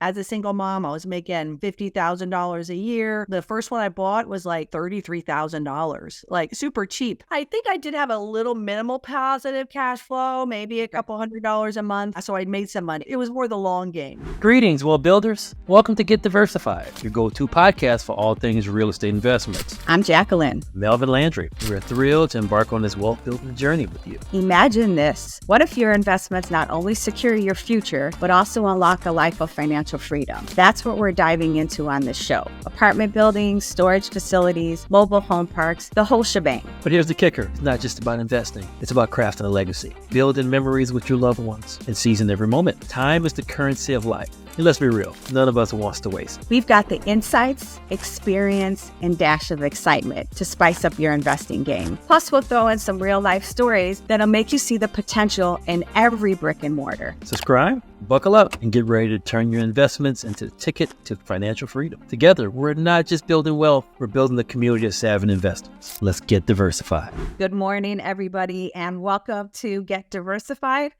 As a single mom, I was making $50,000 a year. The first one I bought was like $33,000, like super cheap. I think I did have a little minimal positive cash flow, maybe a couple $100 a month. So I made some money. It was more the long game. Greetings, wealth builders. Welcome to Get Diversified, your go-to podcast for all things real estate investments. I'm Jacqueline. Melvin Landry. We're thrilled to embark on this wealth building journey with you. Imagine this. What if your investments not only secure your future, but also unlock a life of financial freedom? That's what we're diving into on this show. Apartment buildings, storage facilities, mobile home parks, the whole shebang. But here's the kicker. It's not just about investing. It's about crafting a legacy, building memories with your loved ones, and seizing every moment. Time is the currency of life. And let's be real, none of us wants to waste. We've got the insights, experience, and dash of excitement to spice up your investing game. Plus, we'll throw in some real-life stories that'll make you see the potential in every brick and mortar. Subscribe, buckle up, and get ready to turn your investments into the ticket to financial freedom. Together, we're not just building wealth, we're building the community of savvy investors. Let's get diversified. Good morning, everybody, and welcome to Get Diversified.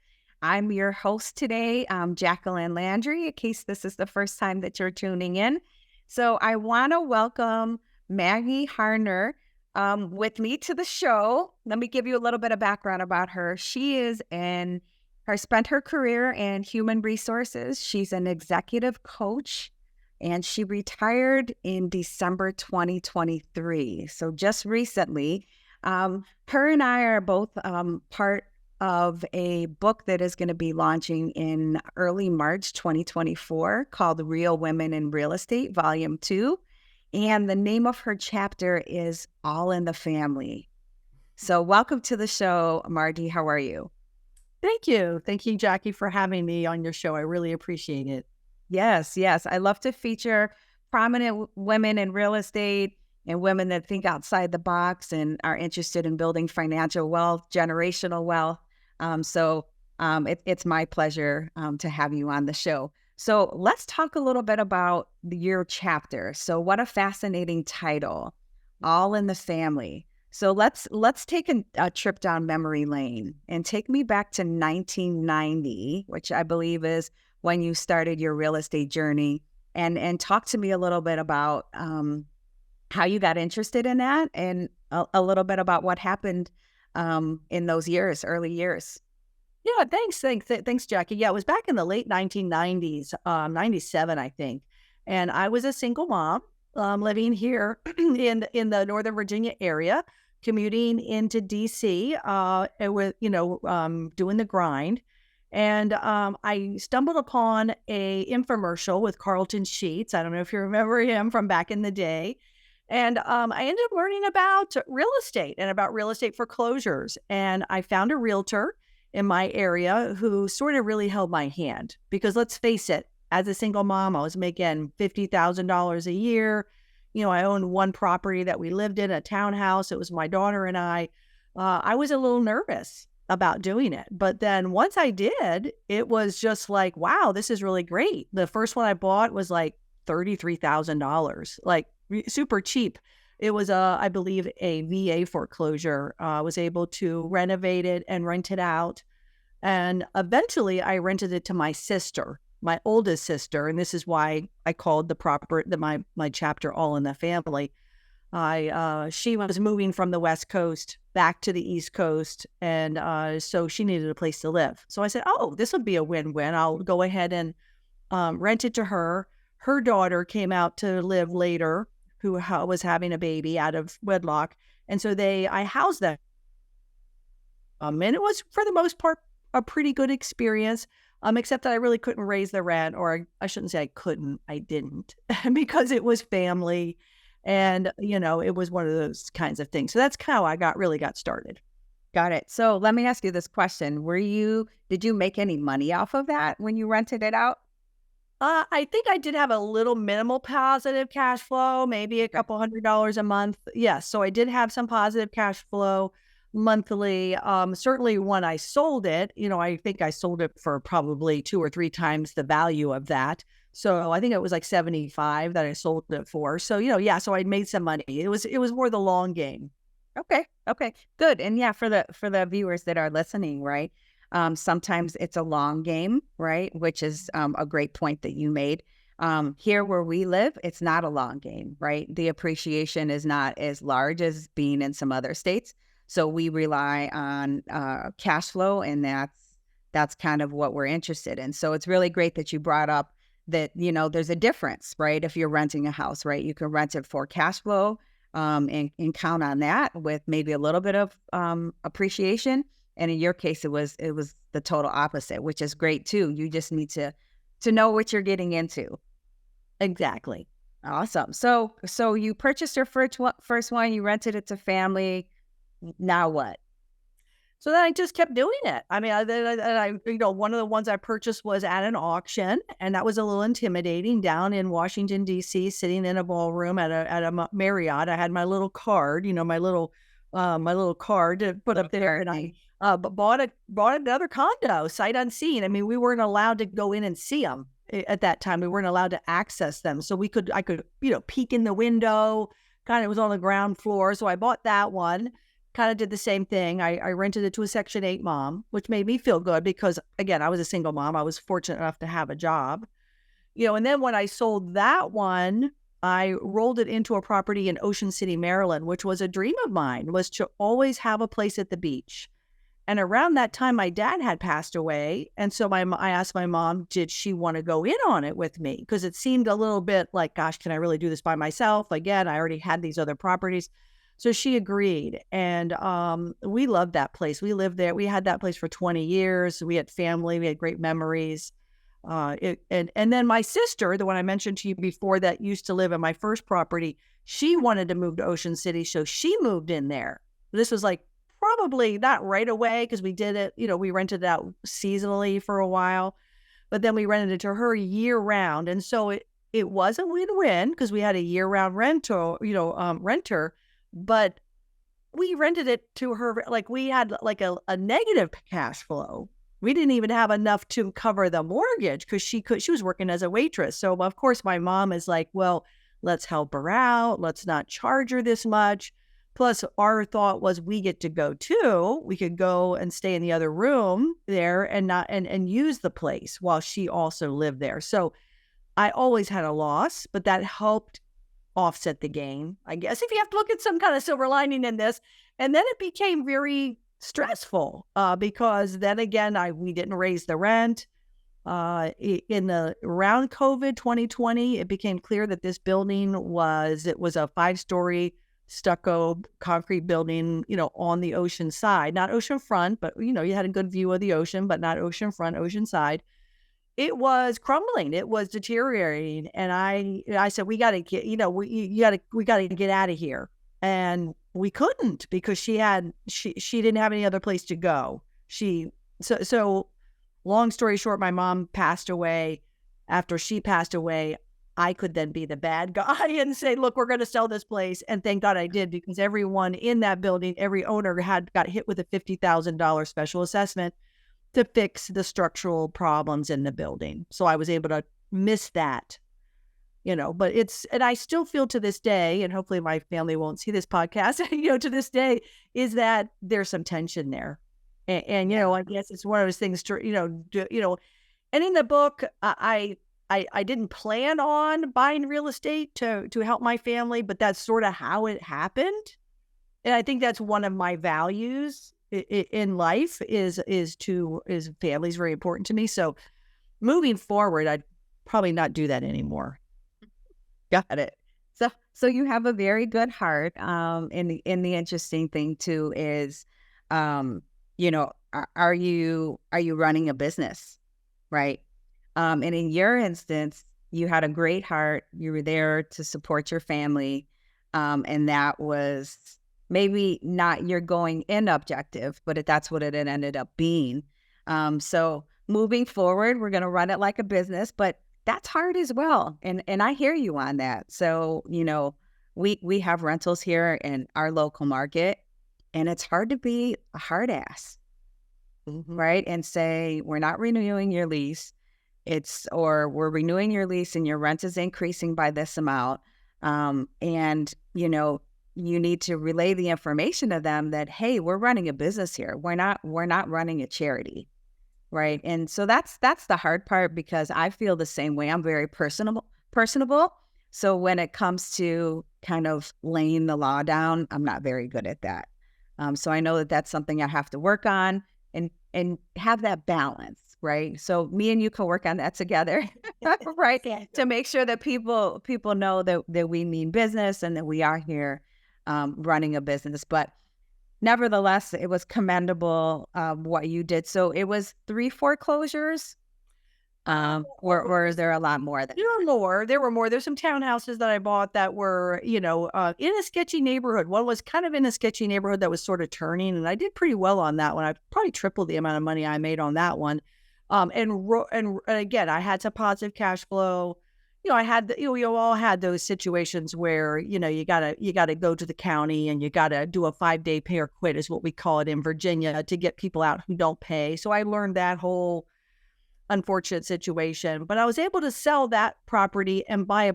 I'm your host today, Jacqueline Landry, in case this is the first time that you're tuning in. So I want to welcome Margie Hamner with me to the show. Let me give you a little bit of background about her. She is spent her career in human resources. She's an executive coach, and she retired in December 2023. So just recently, her and I are both part of a book that is going to be launching in early March 2024 called Real Women in Real Estate, Volume 2. And the name of her chapter is All in the Family. So welcome to the show, Margie. How are you? Thank you. Thank you, Jackie, for having me on your show. I really appreciate it. Yes. I love to feature prominent women in real estate and women that think outside the box and are interested in building financial wealth, generational wealth. It's my pleasure to have you on the show. So let's talk a little bit about your chapter. So what a fascinating title, All in the Family. So let's take a trip down memory lane and take me back to 1990, which I believe is when you started your real estate journey, and talk to me a little bit about how you got interested in that and a little bit about what happened in those early years. Yeah, thanks, Jackie. Yeah, it was back in the late 1990s, 97, I think. And I was a single mom living here in the Northern Virginia area, commuting into DC with, doing the grind. And I stumbled upon a infomercial with Carlton Sheets. I don't know if you remember him from back in the day. And I ended up learning about real estate and about real estate foreclosures. And I found a realtor in my area who sort of really held my hand, because let's face it, as a single mom, I was making $50,000 a year. I owned one property that we lived in, a townhouse. It was my daughter and I. I was a little nervous about doing it. But then once I did, it was just like, wow, this is really great. The first one I bought was like $33,000, like super cheap. It was I believe a VA foreclosure. I was able to renovate it and rent it out. And eventually I rented it to my sister, my oldest sister. And this is why I called my chapter All in the Family. She was moving from the West Coast back to the East Coast. And so she needed a place to live. So I said, oh, this would be a win-win. I'll go ahead and rent it to her. Her daughter came out to live later, who was having a baby out of wedlock. And so I housed them. And it was, for the most part, a pretty good experience, except that I really couldn't raise the rent, or I shouldn't say I couldn't, I didn't, because it was family. And, it was one of those kinds of things. So that's how I really got started. Got it. So let me ask you this question. Did you make any money off of that when you rented it out? I think I did have a little minimal positive cash flow, maybe a couple $100 a month. Yes. So I did have some positive cash flow monthly. Certainly when I sold it, I think I sold it for probably 2 or 3 times the value of that. So I think it was like 75 that I sold it for. So, so I made some money. It was more the long game. Okay. Good. And yeah, for the viewers that are listening, right? Sometimes it's a long game, right? Which is a great point that you made. Here where we live, it's not a long game, right? The appreciation is not as large as being in some other states. So we rely on cash flow, and that's kind of what we're interested in. So it's really great that you brought up that, there's a difference, right? If you're renting a house, right? You can rent it for cash flow and count on that with maybe a little bit of appreciation. And in your case, it was the total opposite, which is great too. You just need to know what you're getting into. Exactly. Awesome. So you purchased your first one, you rented it to family. Now what? So then I just kept doing it. I mean, one of the ones I purchased was at an auction, and that was a little intimidating down in Washington, D.C., sitting in a ballroom at a Marriott. I had my little card, my little card to put up there, and I bought another condo sight unseen. I mean, we weren't allowed to go in and see them at that time. We weren't allowed to access them, so I could peek in the window. Kind of was on the ground floor, so I bought that one. Kind of did the same thing. I rented it to a Section 8 mom, which made me feel good because, again, I was a single mom. I was fortunate enough to have a job. And then when I sold that one, I rolled it into a property in Ocean City, Maryland, which was a dream of mine, was to always have a place at the beach. And around that time, my dad had passed away. And so I asked my mom, did she want to go in on it with me? Because it seemed a little bit like, gosh, can I really do this by myself? Again, I already had these other properties. So she agreed, and we loved that place. We lived there. We had that place for 20 years. We had family. We had great memories. And then my sister, the one I mentioned to you before that used to live in my first property, she wanted to move to Ocean City, so she moved in there. This was like probably not right away because we did it, we rented it out seasonally for a while, but then we rented it to her year round. And so it was a win-win because we had a year-round renter, but we rented it to her, like we had like a negative cash flow. We didn't even have enough to cover the mortgage because she was working as a waitress. So of course my mom is like, well, let's help her out. Let's not charge her this much. Plus our thought was we get to go too. We could go and stay in the other room there and use the place while she also lived there. So I always had a loss, but that helped offset the gain, I guess, if you have to look at some kind of silver lining in this. And then it became very stressful because then again, we didn't raise the rent. Around COVID 2020, it became clear that this building was a 5-story stucco concrete building, on the ocean side, not ocean front, but you had a good view of the ocean, but not ocean front, ocean side. It was crumbling. It was deteriorating. And I said, we got to get, we got to get out of here. And we couldn't because she didn't have any other place to go. So long story short, my mom passed away. After she passed away, I could then be the bad guy and say, look, we're going to sell this place. And thank God I did, because everyone in that building, every owner got hit with a $50,000 special assessment to fix the structural problems in the building. So I was able to miss that, but and I still feel to this day, and hopefully my family won't see this podcast, to this day, is that there's some tension there. And I guess it's one of those things to, and in the book, I didn't plan on buying real estate to help my family, but that's sort of how it happened. And I think that's one of my values in life is family is very important to me. So moving forward, I'd probably not do that anymore. Got it. So you have a very good heart. And the interesting thing too is, are you running a business, right? And in your instance, you had a great heart. You were there to support your family. And that was maybe not your going in objective, but that's what it ended up being. So moving forward, we're going to run it like a business, but that's hard as well. And I hear you on that. So, we have rentals here in our local market, and it's hard to be a hard ass, right? And say, we're not renewing your lease. Or we're renewing your lease and your rent is increasing by this amount. And, you need to relay the information to them that, hey, we're running a business here. We're not running a charity. right? And so that's the hard part, because I feel the same way. I'm very personable. So when it comes to kind of laying the law down, I'm not very good at that. So I know that that's something I have to work on, and have that balance, right? So me and you can work on that together, right? To make sure that people know that we mean business and that we are here running a business. But nevertheless, it was commendable what you did. So it was 3 foreclosures, or is there a lot more than There were more. There were more. There's some townhouses that I bought that were, in a sketchy neighborhood. One was kind of in a sketchy neighborhood that was sort of turning, and I did pretty well on that one. I probably tripled the amount of money I made on that one. And again, I had some positive cash flow. I had we all had those situations where you gotta go to the county and you gotta do a 5-day pay or quit, is what we call it in Virginia, to get people out who don't pay. So I learned that whole unfortunate situation, but I was able to sell that property and buy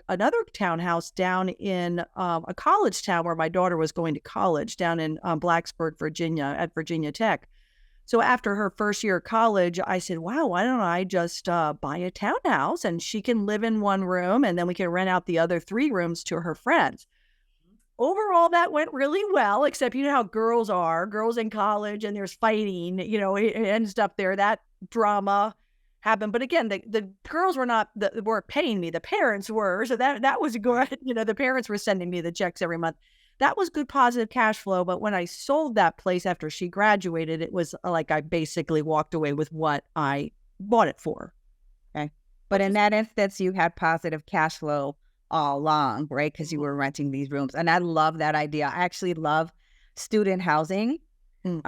another townhouse down in a college town where my daughter was going to college, down in Blacksburg, Virginia, at Virginia Tech. So after her first year of college, I said, wow, why don't I just buy a townhouse, and she can live in one room and then we can rent out the other 3 rooms to her friends. Overall, that went really well, except you know how girls are, girls in college, and there's fighting, and stuff there. That drama happened. But again, the girls weren't paying me. The parents were. So that was good. The parents were sending me the checks every month. That was good, positive cash flow. But when I sold that place after she graduated, it was like I basically walked away with what I bought it for. Okay. But in that instance, you had positive cash flow all along, right? Because you were renting these rooms. And I love that idea. I actually love student housing, and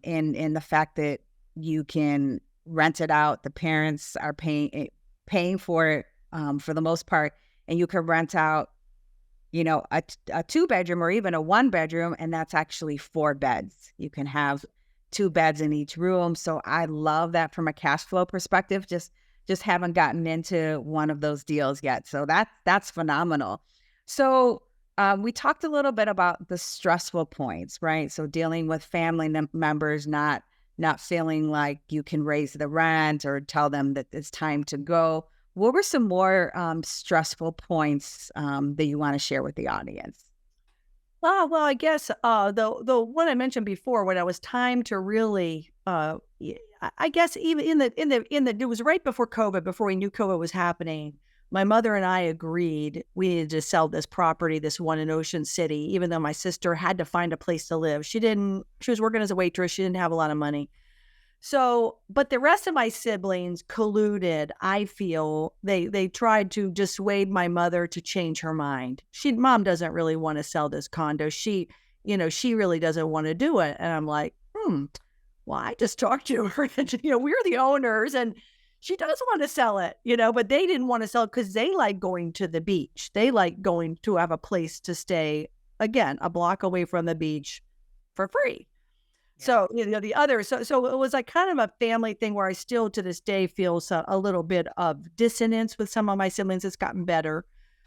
the fact that you can rent it out. The parents are paying for it for the most part, and you can rent out, a 2-bedroom or even a 1-bedroom, and that's actually 4 beds. You can have 2 beds in each room. So I love that from a cash flow perspective. Just haven't gotten into one of those deals yet. So that's phenomenal. So we talked a little bit about the stressful points, right? So dealing with family members not feeling like you can raise the rent or tell them that it's time to go. What were some more stressful points that you want to share with the audience? Well, I guess the one I mentioned before, when it was time to really, I guess even it was right before COVID, before we knew COVID was happening. My mother and I agreed we needed to sell this property, this one in Ocean City, even though my sister had to find a place to live. She was working as a waitress. She didn't have a lot of money. So, but the rest of my siblings colluded. I feel they tried to dissuade my mother to change her mind. Mom doesn't really want to sell this condo. She really doesn't want to do it. And I'm like, well, I just talked to her. We're the owners, and she does want to sell it, but they didn't want to sell it because they like going to the beach. They like going to have a place to stay, again, a block away from the beach for free. So, the other, so it was like kind of a family thing where I still to this day feel a little bit of dissonance with some of my siblings. It's gotten better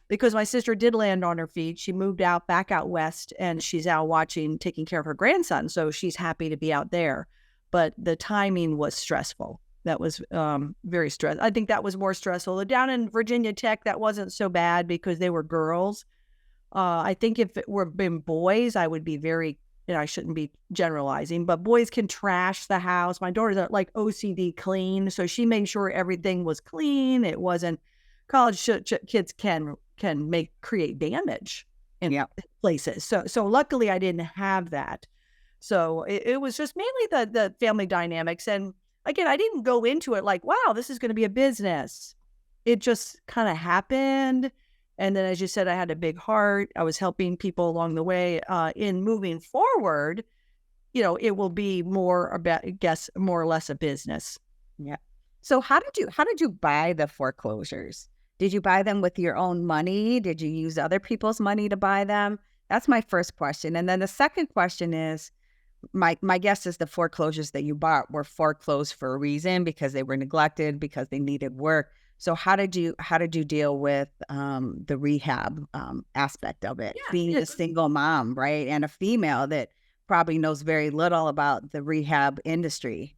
because my sister did land on her feet. She moved back out west, and she's out taking care of her grandson. So she's happy to be out there. But the timing was stressful. That was very stressful. I think that was more stressful. Down in Virginia Tech, that wasn't so bad because they were girls. I think if it were been boys, I would be very, I shouldn't be generalizing, but boys can trash the house. My daughter's like OCD clean, so she made sure everything was clean. It wasn't. College kids can create damage in places. So luckily I didn't have that. So it was just mainly the family dynamics. And again, I didn't go into it like, wow, this is going to be a business. It just kind of happened. And then, as you said, I had a big heart. I was helping people along the way. In moving forward, it will be more about, I guess, more or less a business. Yeah. So how did you buy the foreclosures? Did you buy them with your own money? Did you use other people's money to buy them? That's my first question. And then the second question is, my guess is the foreclosures that you bought were foreclosed for a reason, because they were neglected, because they needed work. So how did you deal with the rehab aspect of it? Yeah, being a single mom, right, and a female that probably knows very little about the rehab industry.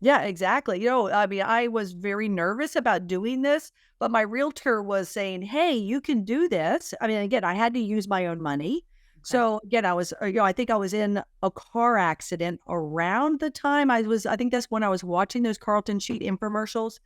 Yeah, exactly. I mean, I was very nervous about doing this, but my realtor was saying, "Hey, you can do this." I mean, again, I had to use my own money. Okay. So again, I think I was in a car accident around the time I think that's when I was watching those Carlton Sheet infomercials.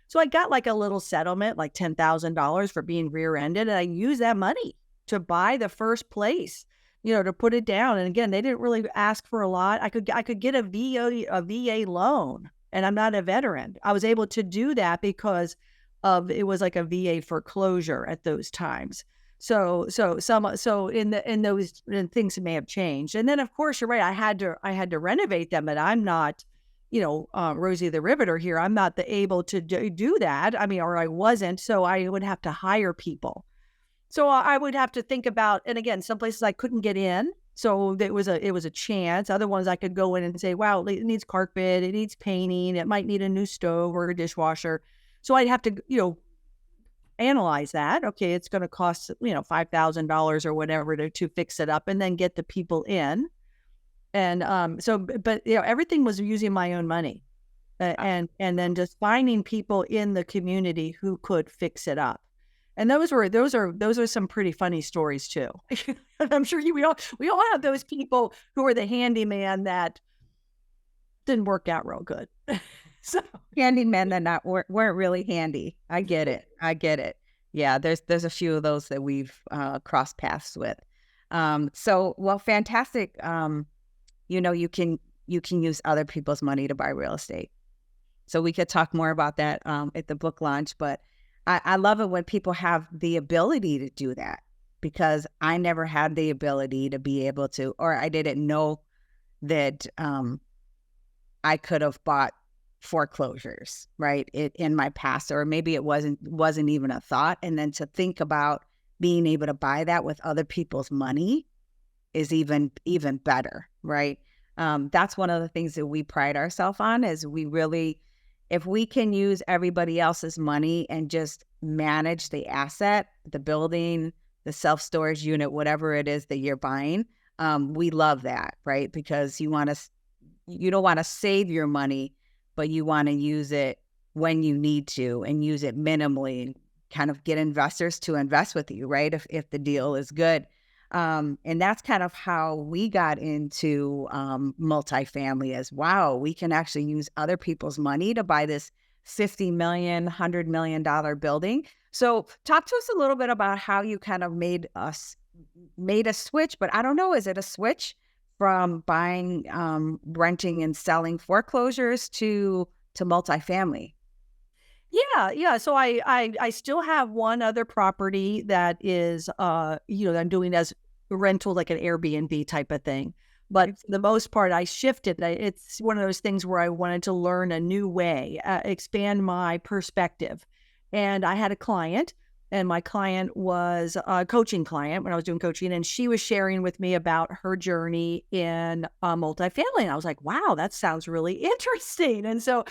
So I got like a little settlement, like $10,000 for being rear-ended, and I used that money to buy the first place, to put it down. And again, they didn't really ask for a lot. I could get a VA loan, and I'm not a veteran. I was able to do that because of it was like a VA foreclosure at those times. So in those and things may have changed. And then of course you're right. I had to renovate them, and I'm not Rosie the Riveter here. I'm not able to do that. I mean, or I wasn't. So I would have to hire people. So I would have to think about, and again, some places I couldn't get in. So it was a chance. Other ones I could go in and say, wow, it needs carpet, it needs painting, it might need a new stove or a dishwasher. So I'd have to, analyze that. Okay, it's going to cost, $5,000 or whatever to fix it up and then get the people in. And but everything was using my own money, and then just finding people in the community who could fix it up. And those are some pretty funny stories too. I'm sure we all have those people who are the handyman that didn't work out real good. So Handymen that weren't really handy. I get it. I get it. Yeah, there's a few of those that we've crossed paths with. So well, fantastic. You can use other people's money to buy real estate. So we could talk more about that at the book launch. But I love it when people have the ability to do that, because I never had the ability to be able to, or I didn't know that I could have bought foreclosures, right, in my past, or maybe it wasn't even a thought. And then to think about being able to buy that with other people's money is even better, right? That's one of the things that we pride ourselves on, is if we can use everybody else's money and just manage the asset, the building, the self-storage unit, whatever it is that you're buying, we love that, right? Because you don't want to save your money, but you want to use it when you need to and use it minimally, and kind of get investors to invest with you, right? If the deal is good. And that's kind of how we got into multifamily, as wow, we can actually use other people's money to buy this $50 million, $100 million building. So talk to us a little bit about how you kind of made a switch, but I don't know, is it a switch from buying, renting and selling foreclosures to multifamily? yeah. So I still have one other property that is I'm doing as rental, like an Airbnb type of thing. But for the most part, I shifted. It's one of those things where I wanted to learn a new way, expand my perspective. And I had a client, and my client was a coaching client when I was doing coaching, and she was sharing with me about her journey in multifamily. And I was like, wow, that sounds really interesting. And so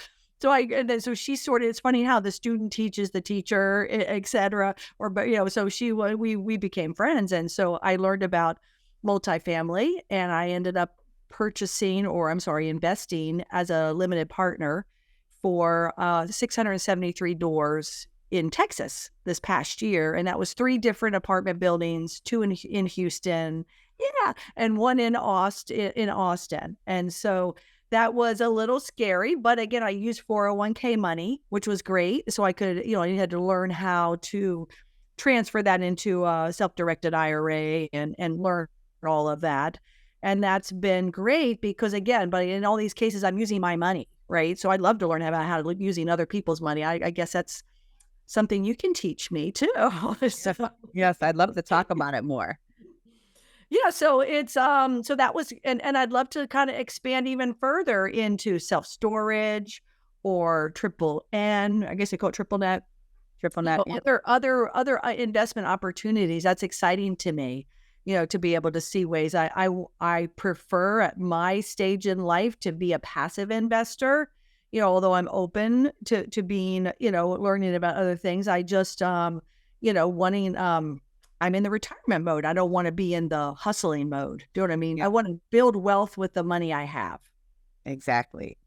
she sort of, it's funny how the student teaches the teacher, et cetera, so we became friends. And so I learned about multifamily, and I ended up investing as a limited partner for 673 doors in Texas this past year. And that was 3 different apartment buildings, 2 in Houston. Yeah. And 1 in Austin. And so that was a little scary, but again, I used 401k money, which was great. So I could, I had to learn how to transfer that into a self-directed IRA and learn all of that. And that's been great because again, but in all these cases, I'm using my money, right? So I'd love to learn about how to using other people's money. I guess that's something you can teach me too. So, Yes, I'd love to talk about it more. yeah, so it's so that was, and I'd love to kind of expand even further into self-storage or triple N. I guess they call it triple net. Yep. Other investment opportunities. That's exciting to me, to be able to see ways. I prefer at my stage in life to be a passive investor, although I'm open to being, learning about other things. I just, wanting, I'm in the retirement mode. I don't want to be in the hustling mode. Do you know what I mean? Yeah. I want to build wealth with the money I have. Exactly.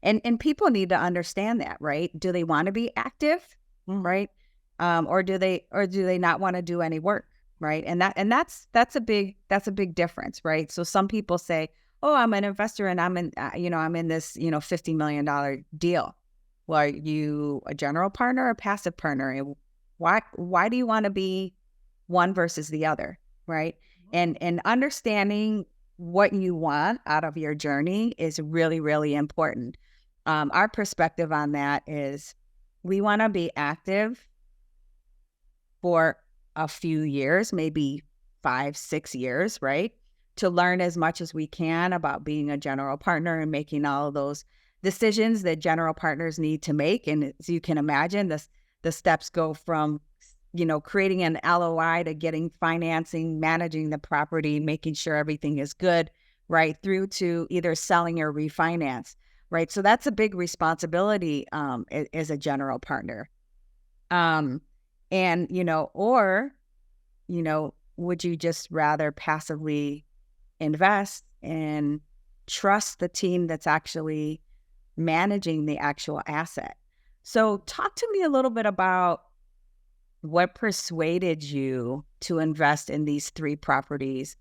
And people need to understand that, right? Do they want to be active, right? Or do they not want to do any work, right? And that's a big difference, right? So some people say, "Oh, I'm an investor and I'm in this $50 million deal." Well, are you a general partner or a passive partner? And why do you want to be one versus the other, right? And understanding what you want out of your journey is really, really important. Our perspective on that is we want to be active for a few years, maybe 5, 6 years, right? To learn as much as we can about being a general partner and making all of those decisions that general partners need to make. And as you can imagine, the steps go from, creating an LOI to getting financing, managing the property, making sure everything is good, right? Through to either selling or refinance, right? So that's a big responsibility as a general partner. And, would you just rather passively invest and trust the team that's actually managing the actual asset? So talk to me a little bit about what persuaded you to invest in these 3 properties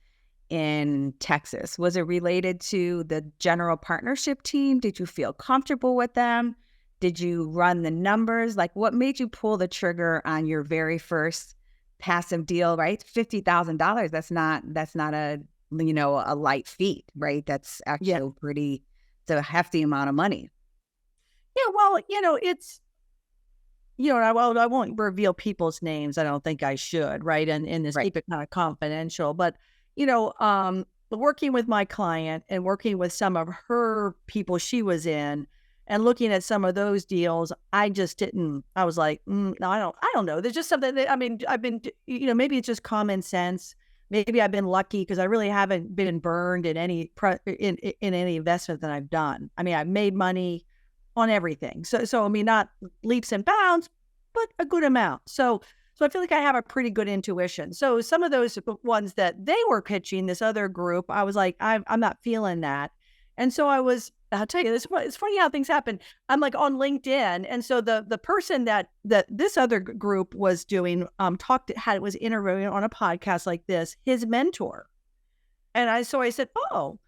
in Texas. Was it related to the general partnership team? Did you feel comfortable with them? Did you run the numbers? Like, what made you pull the trigger on your very first passive deal, right? $50,000. That's not a light feat, right? That's actually it's a hefty amount of money. Yeah, well, it's, I won't reveal people's names. I don't think I should, right? And just keep it kind of confidential. But, working with my client and working with some of her people she was in and looking at some of those deals, I just didn't, I was like, no, I don't know. There's just something that, I've been, maybe it's just common sense. Maybe I've been lucky because I really haven't been burned in any in any investment that I've done. I've made money on everything. So not leaps and bounds, but a good amount. So I feel like I have a pretty good intuition. So some of those ones that they were pitching, this other group, I was like, I'm not feeling that. And so I'll tell you, it's funny how things happen. I'm like on LinkedIn. And so the person that this other group was doing, was interviewing on a podcast like this, his mentor. And so I said, oh,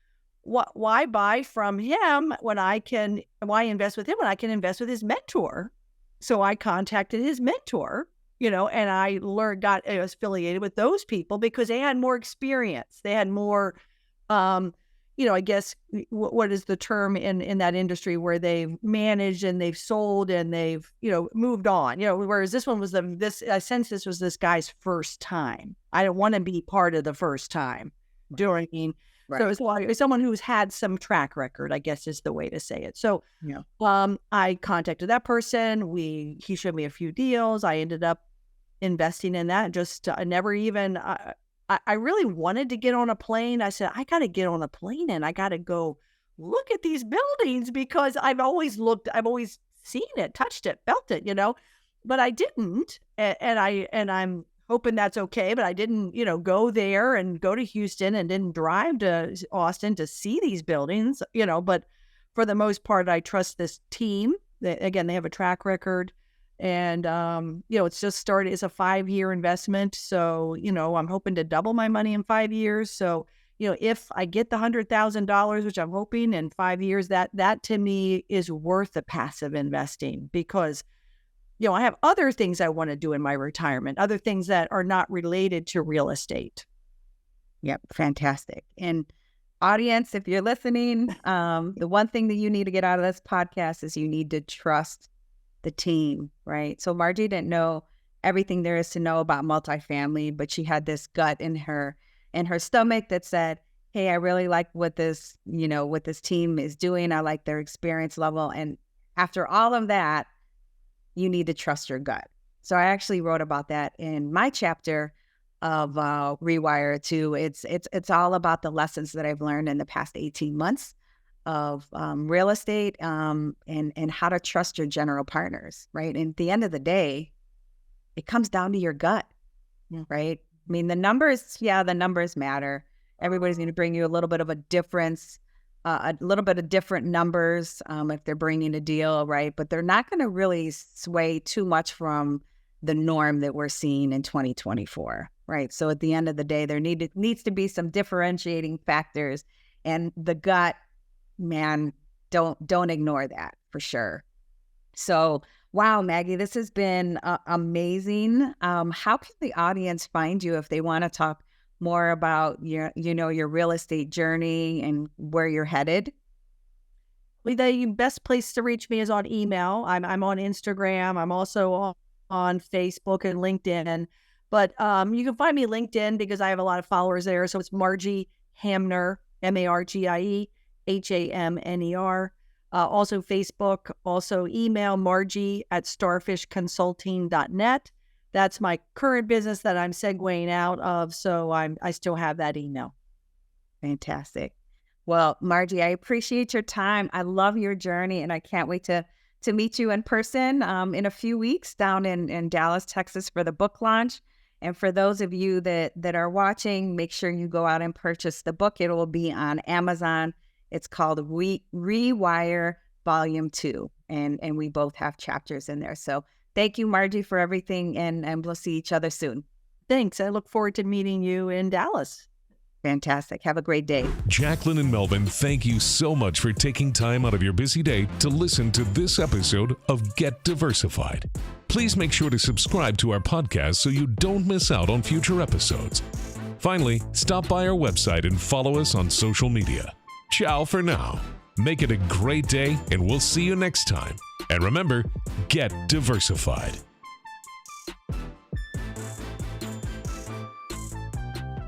why buy from him why invest with him when I can invest with his mentor? So I contacted his mentor, and I got affiliated with those people because they had more experience. They had more, I guess, what is the term in that industry where they've managed and they've sold and they've, moved on, whereas this one was I sense this was this guy's first time. I don't want to be part of the first time. Do you know what I mean? Right. So it's someone who's had some track record, I guess is the way to say it. So I contacted that person. He showed me a few deals. I ended up investing in that. Just never even, I really wanted to get on a plane. I said, I got to get on a plane and I got to go look at these buildings because I've always seen it, touched it, felt it, but I didn't. And I'm hoping that's okay, but I didn't, go there and go to Houston and didn't drive to Austin to see these buildings, but for the most part, I trust this team. Again, they have a track record and, it's just started as a 5-year investment. So, I'm hoping to double my money in 5 years. So, if I get the $100,000, which I'm hoping in 5 years, that to me is worth the passive investing because I have other things I want to do in my retirement, other things that are not related to real estate. Yep. Fantastic. And audience, if you're listening, the one thing that you need to get out of this podcast is you need to trust the team, right? So Margie didn't know everything there is to know about multifamily, but she had this gut in her stomach that said, hey, I really like what this team is doing. I like their experience level. And after all of that, you need to trust your gut. So I actually wrote about that in my chapter of Rewire too. It's all about the lessons that I've learned in the past 18 months of real estate and how to trust your general partners, right? And at the end of the day, it comes down to your gut, right? The numbers matter. Everybody's going to bring you a little bit of a difference a little bit of different numbers if they're bringing a deal, right? But they're not going to really sway too much from the norm that we're seeing in 2024, right? So at the end of the day, there needs to be some differentiating factors, and the gut, man, don't ignore that for sure. So, wow, Maggie, this has been amazing. How can the audience find you if they want to talk more about your real estate journey and where you're headed? The best place to reach me is on email. I'm on Instagram. I'm also on Facebook and LinkedIn. But you can find me LinkedIn because I have a lot of followers there. So it's Margie Hamner, Margie Hamner. Also Facebook, also email margie@starfishconsulting.net. That's my current business that I'm segueing out of. So I still have that email. Fantastic. Well, Margie, I appreciate your time. I love your journey, and I can't wait to meet you in person in a few weeks down in Dallas, Texas for the book launch. And for those of you that are watching, make sure you go out and purchase the book. It will be on Amazon. It's called Rewire Volume 2, and we both have chapters in there. So thank you, Margie, for everything, and we'll see each other soon. Thanks. I look forward to meeting you in Dallas. Fantastic. Have a great day. Jacqueline and Melvin, thank you so much for taking time out of your busy day to listen to this episode of Get Diversified. Please make sure to subscribe to our podcast so you don't miss out on future episodes. Finally, stop by our website and follow us on social media. Ciao for now. Make it a great day, and we'll see you next time. And remember, get diversified.